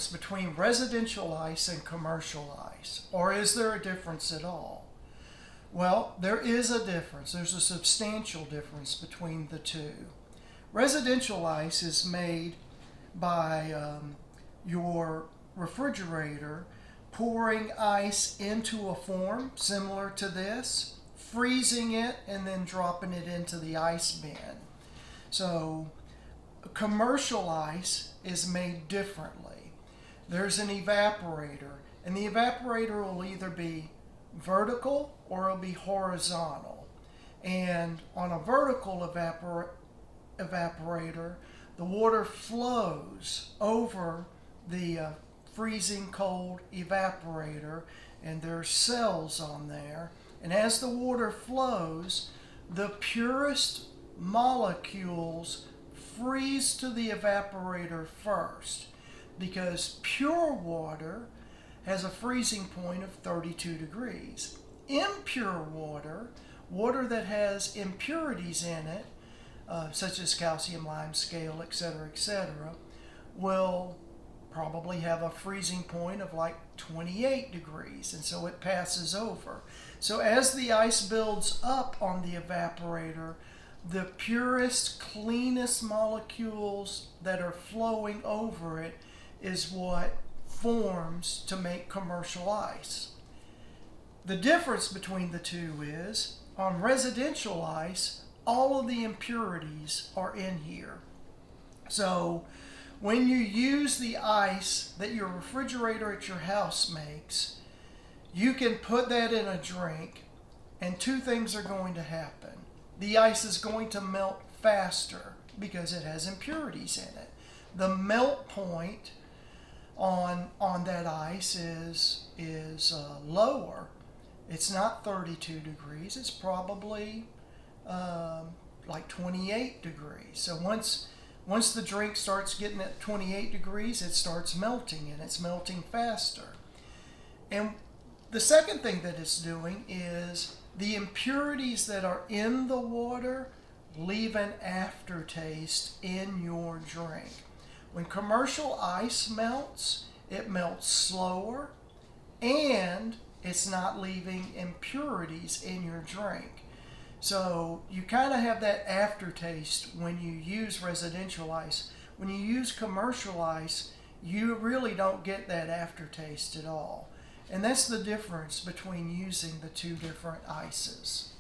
difference between residential ice and commercial ice? Or is there a difference at all? Well, there is a difference. There's a substantial difference between the two. Residential ice is made by your refrigerator pouring ice into a form similar to this, freezing it, and then dropping it into the ice bin. So commercial ice is made differently. There's an evaporator, and the evaporator will either be vertical or it'll be horizontal. And on a vertical evaporator, the water flows over the freezing cold evaporator, and there's cells on there. And as the water flows, the purest molecules freeze to the evaporator first, because pure water has a freezing point of 32 degrees. Impure water, water that has impurities in it, such as calcium, lime, scale, etc., will probably have a freezing point of like 28 degrees, and so it passes over. So as the ice builds up on the evaporator, the purest, cleanest molecules that are flowing over it is what forms to make commercial ice. The difference between the two is, on residential ice, all of the impurities are in here. So when you use the ice that your refrigerator at your house makes, you can put that in a drink, and two things are going to happen. The ice is going to melt faster because it has impurities in it. The melt point on that ice is lower. It's not 32 degrees. It's probably like 28 degrees. So once the drink starts getting at 28 degrees, it starts melting, and it's melting faster. And the second thing that it's doing is the impurities that are in the water leave an aftertaste in your drink. When commercial ice melts, it melts slower, and it's not leaving impurities in your drink. So you kind of have that aftertaste when you use residential ice. When you use commercial ice, you really don't get that aftertaste at all. And that's the difference between using the two different ices.